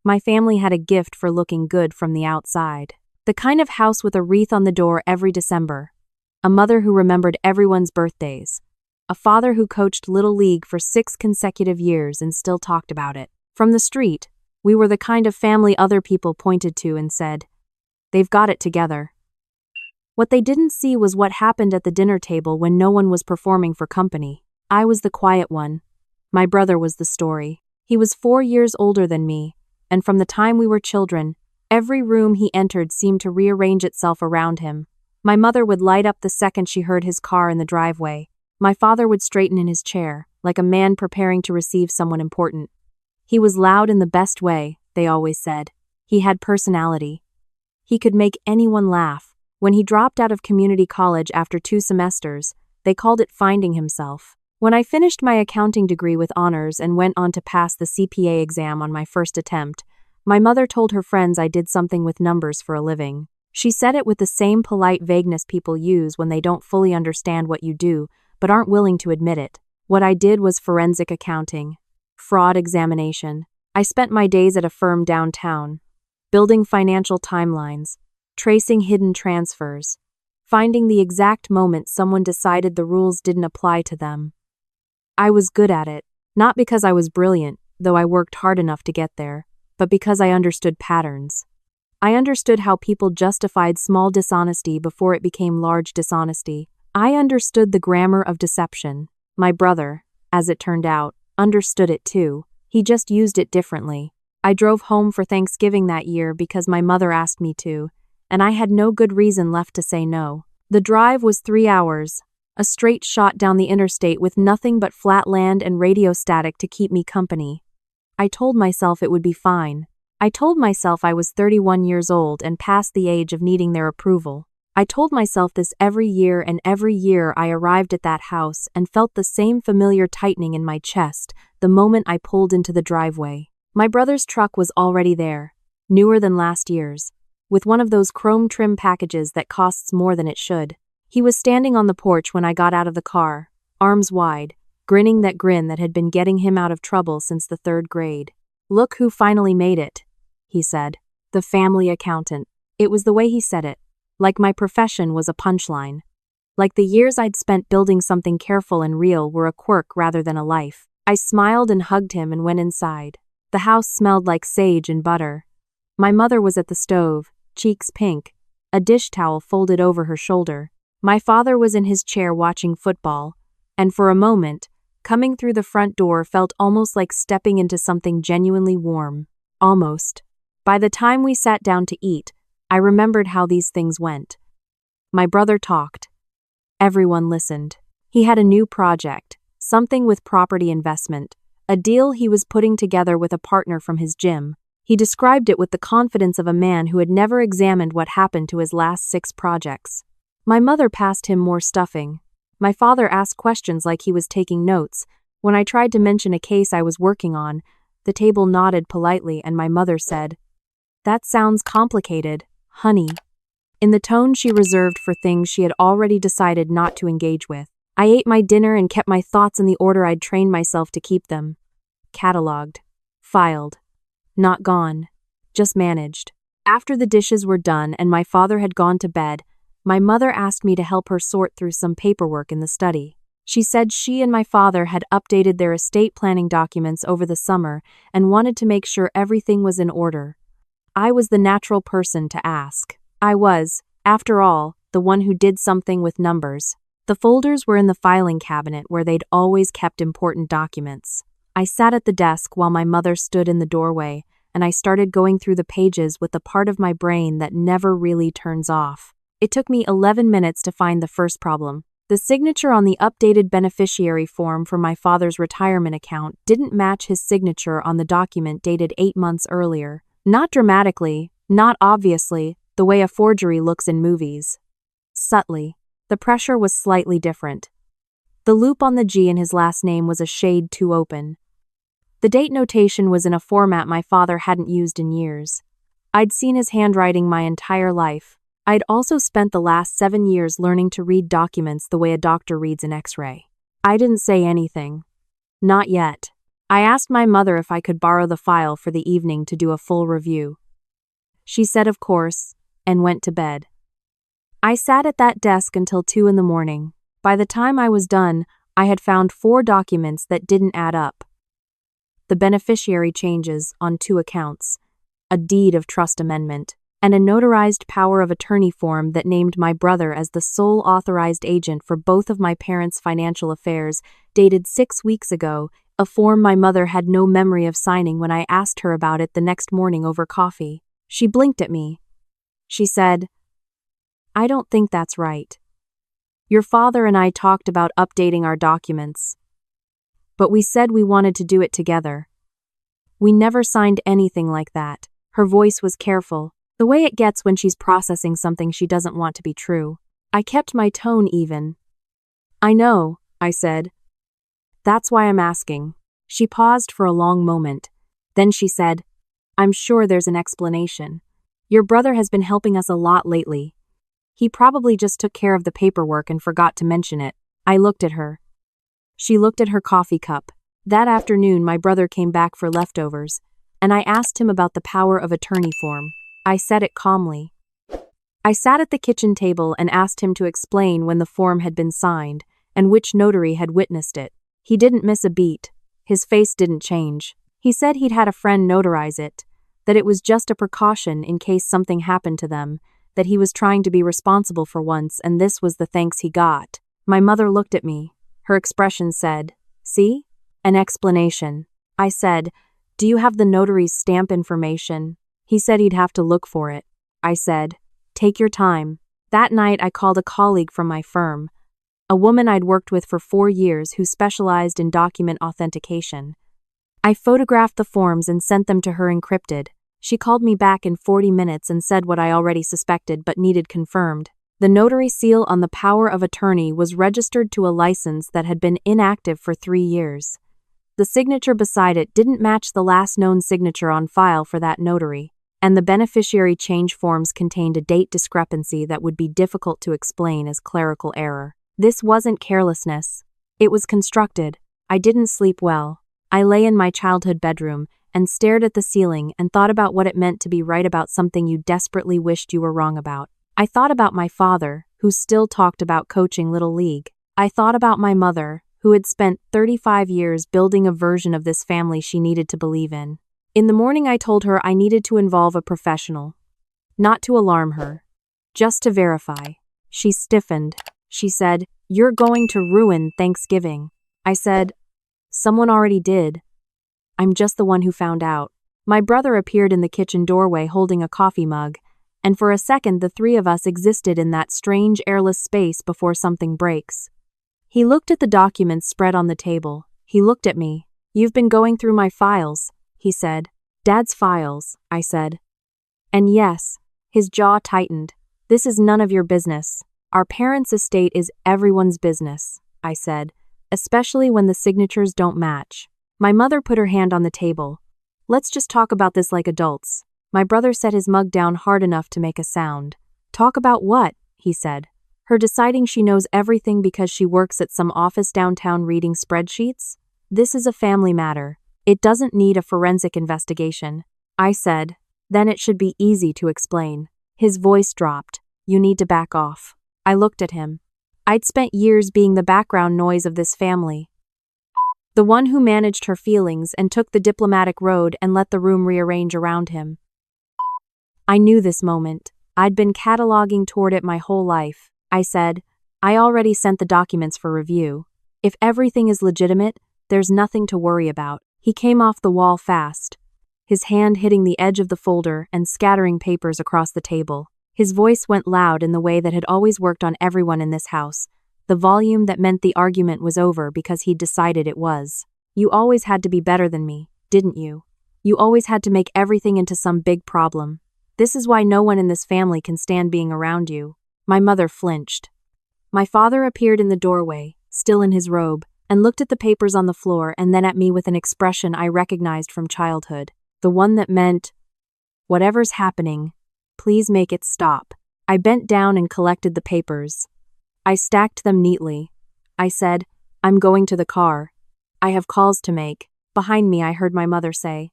My family had a gift for looking good from the outside. The kind of house with a wreath on the door every December. A mother who remembered everyone's birthdays. A father who coached Little League for 6 consecutive years and still talked about it. From the street, we were the kind of family other people pointed to and said, "They've got it together." What they didn't see was what happened at the dinner table when no one was performing for company. I was the quiet one. My brother was the story. He was 4 years older than me, and from the time we were children, every room he entered seemed to rearrange itself around him. My mother would light up the second she heard his car in the driveway. My father would straighten in his chair, like a man preparing to receive someone important. He was loud in the best way, they always said. He had personality. He could make anyone laugh. When he dropped out of community college after 2 semesters, they called it finding himself. When I finished my accounting degree with honors and went on to pass the CPA exam on my first attempt, my mother told her friends I did something with numbers for a living. She said it with the same polite vagueness people use when they don't fully understand what you do, but aren't willing to admit it. What I did was forensic accounting. Fraud examination. I spent my days at a firm downtown, building financial timelines, tracing hidden transfers, finding the exact moment someone decided the rules didn't apply to them. I was good at it, not because I was brilliant, though I worked hard enough to get there, but because I understood patterns. I understood how people justified small dishonesty before it became large dishonesty. I understood the grammar of deception. My brother, as it turned out, understood it too. He just used it differently. I drove home for Thanksgiving that year because my mother asked me to, and I had no good reason left to say no. The drive was 3 hours, a straight shot down the interstate with nothing but flat land and radio static to keep me company. I told myself it would be fine. I told myself I was 31 years old and past the age of needing their approval. I told myself this every year, and every year I arrived at that house and felt the same familiar tightening in my chest the moment I pulled into the driveway. My brother's truck was already there, newer than last year's, with one of those chrome trim packages that costs more than it should. He was standing on the porch when I got out of the car, arms wide, grinning that grin that had been getting him out of trouble since the 3rd grade. "Look who finally made it," he said. "The family accountant." It was the way he said it, like my profession was a punchline. Like the years I'd spent building something careful and real were a quirk rather than a life. I smiled and hugged him and went inside. The house smelled like sage and butter. My mother was at the stove, cheeks pink, a dish towel folded over her shoulder. My father was in his chair watching football, and for a moment, coming through the front door felt almost like stepping into something genuinely warm. Almost. By the time we sat down to eat, I remembered how these things went. My brother talked. Everyone listened. He had a new project, something with property investment, a deal he was putting together with a partner from his gym. He described it with the confidence of a man who had never examined what happened to his last 6 projects. My mother passed him more stuffing. My father asked questions like he was taking notes. When I tried to mention a case I was working on, the table nodded politely and my mother said, "That sounds complicated, honey," in the tone she reserved for things she had already decided not to engage with. I ate my dinner and kept my thoughts in the order I'd trained myself to keep them. Cataloged. Filed. Not gone. Just managed. After the dishes were done and my father had gone to bed, my mother asked me to help her sort through some paperwork in the study. She said she and my father had updated their estate planning documents over the summer and wanted to make sure everything was in order. I was the natural person to ask. I was, after all, the one who did something with numbers. The folders were in the filing cabinet where they'd always kept important documents. I sat at the desk while my mother stood in the doorway, and I started going through the pages with the part of my brain that never really turns off. It took me 11 minutes to find the first problem. The signature on the updated beneficiary form for my father's retirement account didn't match his signature on the document dated 8 months earlier. Not dramatically, not obviously, the way a forgery looks in movies. Subtly. The pressure was slightly different. The loop on the G in his last name was a shade too open. The date notation was in a format my father hadn't used in years. I'd seen his handwriting my entire life. I'd also spent the last 7 years learning to read documents the way a doctor reads an X-ray. I didn't say anything. Not yet. I asked my mother if I could borrow the file for the evening to do a full review. She said of course, and went to bed. I sat at that desk until 2 in the morning. By the time I was done, I had found 4 documents that didn't add up. The beneficiary changes on 2 accounts, a deed of trust amendment, and a notarized power of attorney form that named my brother as the sole authorized agent for both of my parents' financial affairs, dated 6 weeks ago, a form my mother had no memory of signing when I asked her about it the next morning over coffee. She blinked at me. She said, "I don't think that's right. Your father and I talked about updating our documents, but we said we wanted to do it together. We never signed anything like that." Her voice was careful, the way it gets when she's processing something she doesn't want to be true. I kept my tone even. "I know," I said. "That's why I'm asking." She paused for a long moment. Then she said, "I'm sure there's an explanation. Your brother has been helping us a lot lately. He probably just took care of the paperwork and forgot to mention it." I looked at her. She looked at her coffee cup. That afternoon, my brother came back for leftovers, and I asked him about the power of attorney form. I said it calmly. I sat at the kitchen table and asked him to explain when the form had been signed and which notary had witnessed it. He didn't miss a beat. His face didn't change. He said he'd had a friend notarize it, that it was just a precaution in case something happened to them, that he was trying to be responsible for once, and this was the thanks he got. My mother looked at me. Her expression said, "See? An explanation." I said, "Do you have the notary's stamp information?" He said he'd have to look for it. I said, "Take your time." That night I called a colleague from my firm, a woman I'd worked with for 4 years who specialized in document authentication. I photographed the forms and sent them to her encrypted. She called me back in 40 minutes and said what I already suspected but needed confirmed. The notary seal on the power of attorney was registered to a license that had been inactive for 3 years. The signature beside it didn't match the last known signature on file for that notary, and the beneficiary change forms contained a date discrepancy that would be difficult to explain as clerical error. This wasn't carelessness. It was constructed. I didn't sleep well. I lay in my childhood bedroom and stared at the ceiling and thought about what it meant to be right about something you desperately wished you were wrong about. I thought about my father, who still talked about coaching Little League. I thought about my mother, who had spent 35 years building a version of this family she needed to believe in. In the morning I told her I needed to involve a professional. Not to alarm her. Just to verify. She stiffened. She said, "You're going to ruin Thanksgiving." I said, "Someone already did. I'm just the one who found out." My brother appeared in the kitchen doorway holding a coffee mug, and for a second the 3 of us existed in that strange airless space before something breaks. He looked at the documents spread on the table. He looked at me. "You've been going through my files," he said. "Dad's files," I said. "And yes." His jaw tightened. "This is none of your business. Our parents' estate is everyone's business," I said, "especially when the signatures don't match." My mother put her hand on the table. "Let's just talk about this like adults." My brother set his mug down hard enough to make a sound. "Talk about what?" he said. "Her deciding she knows everything because she works at some office downtown reading spreadsheets? This is a family matter. It doesn't need a forensic investigation." I said, "Then it should be easy to explain." His voice dropped. "You need to back off." I looked at him. I'd spent years being the background noise of this family. The one who managed her feelings and took the diplomatic road and let the room rearrange around him. I knew this moment. I'd been cataloging toward it my whole life. I said, "I already sent the documents for review. If everything is legitimate, there's nothing to worry about." He came off the wall fast, his hand hitting the edge of the folder and scattering papers across the table. His voice went loud in the way that had always worked on everyone in this house, the volume that meant the argument was over because he'd decided it was. "You always had to be better than me, didn't you? You always had to make everything into some big problem. This is why no one in this family can stand being around you." My mother flinched. My father appeared in the doorway, still in his robe, and looked at the papers on the floor and then at me with an expression I recognized from childhood, the one that meant, "Whatever's happening, please make it stop." I bent down and collected the papers. I stacked them neatly. I said, "I'm going to the car. I have calls to make. Bye." Behind me, I heard my mother say,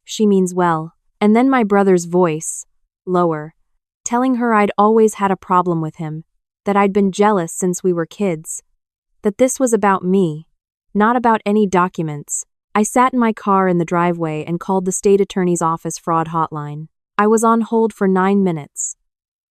"She means well." And then my brother's voice, lower, telling her I'd always had a problem with him, that I'd been jealous since we were kids, that this was about me, not about any documents. I sat in my car in the driveway and called the state attorney's office fraud hotline. I was on hold for 9 minutes.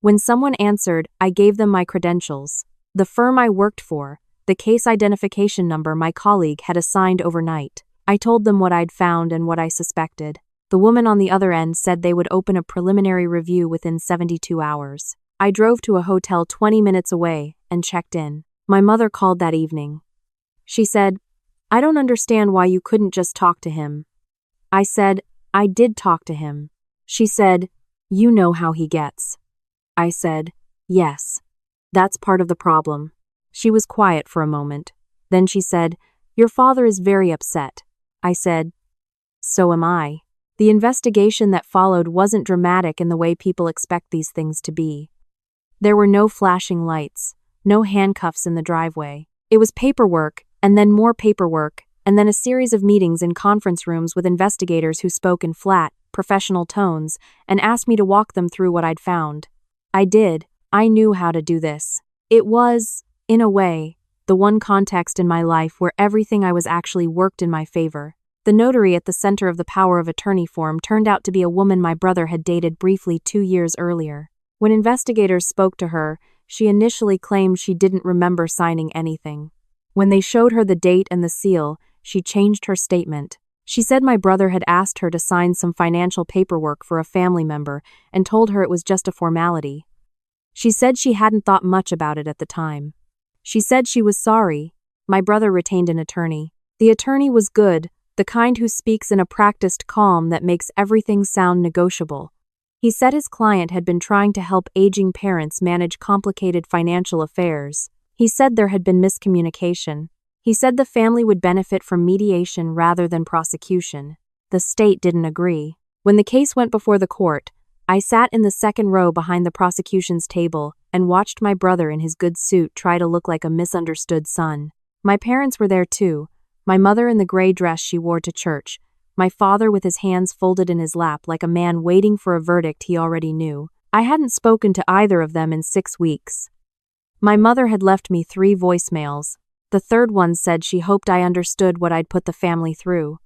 When someone answered, I gave them my credentials, the firm I worked for, the case identification number my colleague had assigned overnight. I told them what I'd found and what I suspected. The woman on the other end said they would open a preliminary review within 72 hours. I drove to a hotel 20 minutes away and checked in. My mother called that evening. She said, "I don't understand why you couldn't just talk to him." I said, "I did talk to him." She said, "You know how he gets." I said, "Yes. That's part of the problem." She was quiet for a moment. Then she said, "Your father is very upset." I said, "So am I." The investigation that followed wasn't dramatic in the way people expect these things to be. There were no flashing lights, no handcuffs in the driveway. It was paperwork, and then more paperwork, and then a series of meetings in conference rooms with investigators who spoke in flat, professional tones and asked me to walk them through what I'd found. I did. I knew how to do this. It was, in a way, the one context in my life where everything I was actually worked in my favor. The notary at the center of the power of attorney form turned out to be a woman my brother had dated briefly 2 years earlier. When investigators spoke to her, she initially claimed she didn't remember signing anything. When they showed her the date and the seal, she changed her statement. She said my brother had asked her to sign some financial paperwork for a family member and told her it was just a formality. She said she hadn't thought much about it at the time. She said she was sorry. My brother retained an attorney. The attorney was good, the kind who speaks in a practiced calm that makes everything sound negotiable. He said his client had been trying to help aging parents manage complicated financial affairs. He said there had been miscommunication. He said the family would benefit from mediation rather than prosecution. The state didn't agree. When the case went before the court, I sat in the second row behind the prosecution's table and watched my brother in his good suit try to look like a misunderstood son. My parents were there too. My mother in the gray dress she wore to church, my father with his hands folded in his lap like a man waiting for a verdict he already knew. I hadn't spoken to either of them in 6 weeks. My mother had left me 3 voicemails. The third one said she hoped I understood what I'd put the family through.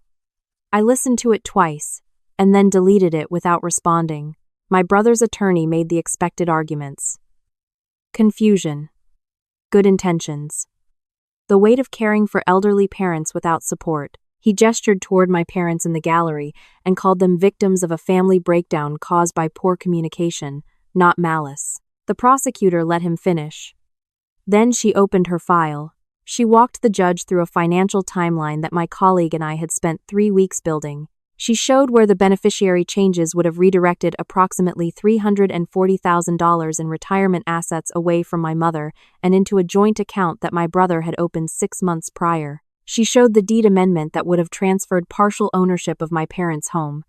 I listened to it twice, and then deleted it without responding. My brother's attorney made the expected arguments. Confusion. Good intentions. The weight of caring for elderly parents without support. He gestured toward my parents in the gallery and called them victims of a family breakdown caused by poor communication, not malice. The prosecutor let him finish. Then she opened her file. She walked the judge through a financial timeline that my colleague and I had spent 3 weeks building. She showed where the beneficiary changes would have redirected approximately $340,000 in retirement assets away from my mother and into a joint account that my brother had opened 6 months prior. She showed the deed amendment that would have transferred partial ownership of my parents' home.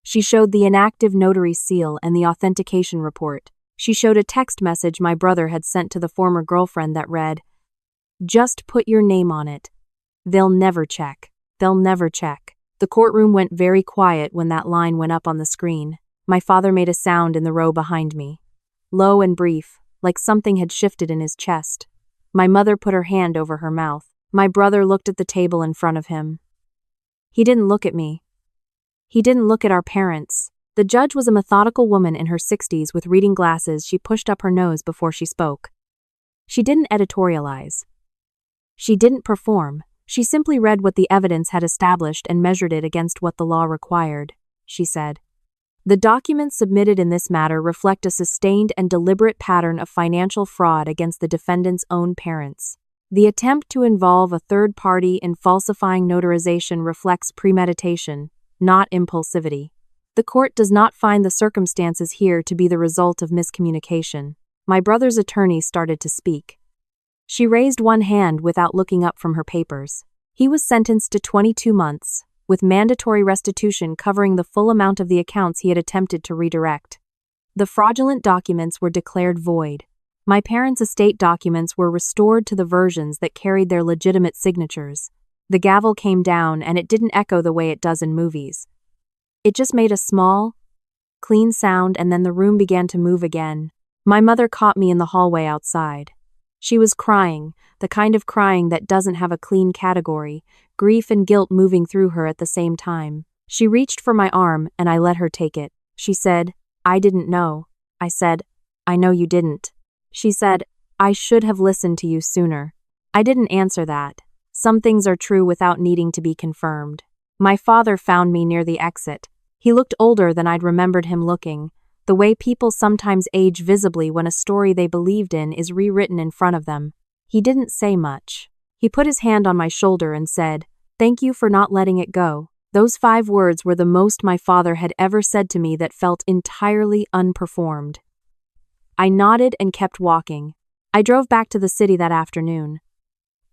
She showed the inactive notary seal and the authentication report. She showed a text message my brother had sent to the former girlfriend that read, "Just put your name on it. They'll never check. They'll never check." The courtroom went very quiet when that line went up on the screen. My father made a sound in the row behind me. Low and brief, like something had shifted in his chest. My mother put her hand over her mouth. My brother looked at the table in front of him. He didn't look at me. He didn't look at our parents. The judge was a methodical woman in her 60s with reading glasses. She pushed up her nose before she spoke. She didn't editorialize. She didn't perform. She simply read what the evidence had established and measured it against what the law required. She said, "The documents submitted in this matter reflect a sustained and deliberate pattern of financial fraud against the defendant's own parents. The attempt to involve a third party in falsifying notarization reflects premeditation, not impulsivity. The court does not find the circumstances here to be the result of miscommunication." My brother's attorney started to speak. She raised one hand without looking up from her papers. He was sentenced to 22 months, with mandatory restitution covering the full amount of the accounts he had attempted to redirect. The fraudulent documents were declared void. My parents' estate documents were restored to the versions that carried their legitimate signatures. The gavel came down and it didn't echo the way it does in movies. It just made a small, clean sound and then the room began to move again. My mother caught me in the hallway outside. She was crying, the kind of crying that doesn't have a clean category, grief and guilt moving through her at the same time. She reached for my arm and I let her take it. She said, "I didn't know." I said, "I know you didn't." She said, "I should have listened to you sooner." I didn't answer that. Some things are true without needing to be confirmed. My father found me near the exit. He looked older than I'd remembered him looking, the way people sometimes age visibly when a story they believed in is rewritten in front of them. He didn't say much. He put his hand on my shoulder and said, "Thank you for not letting it go." Those 5 words were the most my father had ever said to me that felt entirely unperformed. I nodded and kept walking. I drove back to the city that afternoon.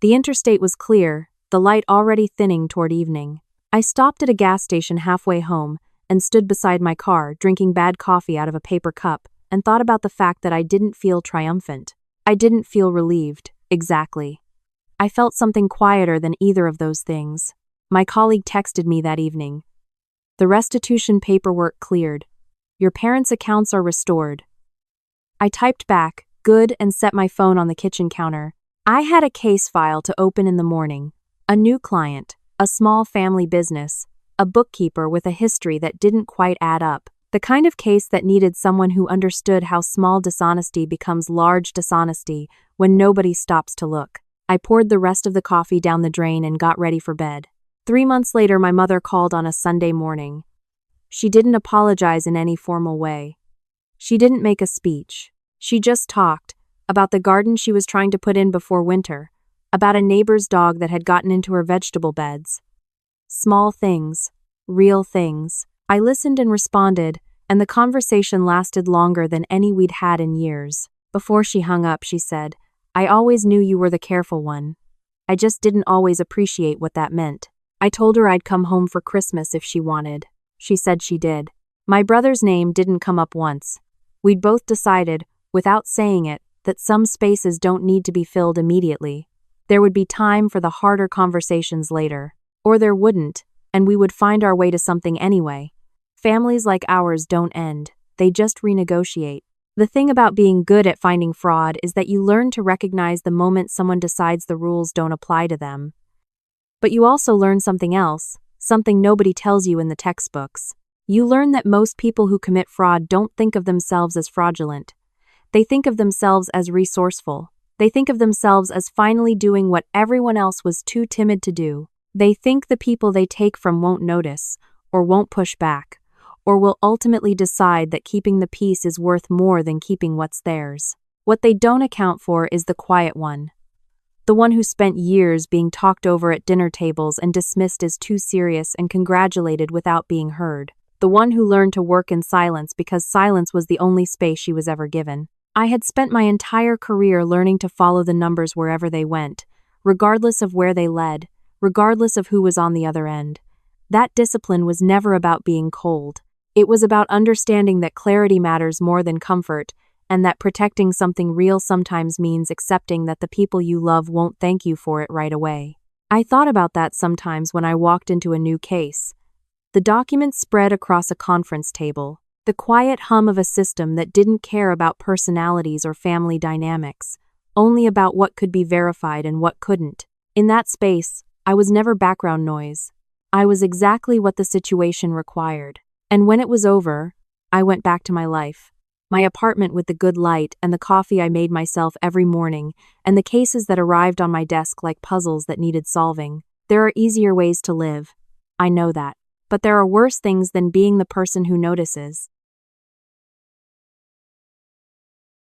The interstate was clear, the light already thinning toward evening. I stopped at a gas station halfway home and stood beside my car, drinking bad coffee out of a paper cup, and thought about the fact that I didn't feel triumphant. I didn't feel relieved, exactly. I felt something quieter than either of those things. My colleague texted me that evening. "The restitution paperwork cleared. Your parents' accounts are restored." I typed back, "Good," and set my phone on the kitchen counter. I had a case file to open in the morning. A new client, a small family business, a bookkeeper with a history that didn't quite add up. The kind of case that needed someone who understood how small dishonesty becomes large dishonesty when nobody stops to look. I poured the rest of the coffee down the drain and got ready for bed. 3 months later, my mother called on a Sunday morning. She didn't apologize in any formal way. She didn't make a speech. She just talked about the garden she was trying to put in before winter, about a neighbor's dog that had gotten into her vegetable beds. Small things, real things. I listened and responded, and the conversation lasted longer than any we'd had in years. Before she hung up, she said, "I always knew you were the careful one. I just didn't always appreciate what that meant." I told her I'd come home for Christmas if she wanted. She said she did. My brother's name didn't come up once. We'd both decided, without saying it, that some spaces don't need to be filled immediately. There would be time for the harder conversations later. Or there wouldn't, and we would find our way to something anyway. Families like ours don't end, they just renegotiate. The thing about being good at finding fraud is that you learn to recognize the moment someone decides the rules don't apply to them. But you also learn something else, something nobody tells you in the textbooks. You learn that most people who commit fraud don't think of themselves as fraudulent. They think of themselves as resourceful. They think of themselves as finally doing what everyone else was too timid to do. They think the people they take from won't notice, or won't push back, or will ultimately decide that keeping the peace is worth more than keeping what's theirs. What they don't account for is the quiet one. The one who spent years being talked over at dinner tables and dismissed as too serious and congratulated without being heard. The one who learned to work in silence because silence was the only space she was ever given. I had spent my entire career learning to follow the numbers wherever they went, regardless of where they led, regardless of who was on the other end. That discipline was never about being cold. It was about understanding that clarity matters more than comfort, and that protecting something real sometimes means accepting that the people you love won't thank you for it right away. I thought about that sometimes when I walked into a new case. The documents spread across a conference table, the quiet hum of a system that didn't care about personalities or family dynamics, only about what could be verified and what couldn't. In that space, I was never background noise. I was exactly what the situation required. And when it was over, I went back to my life. My apartment with the good light and the coffee I made myself every morning, and the cases that arrived on my desk like puzzles that needed solving. There are easier ways to live. I know that. But there are worse things than being the person who notices.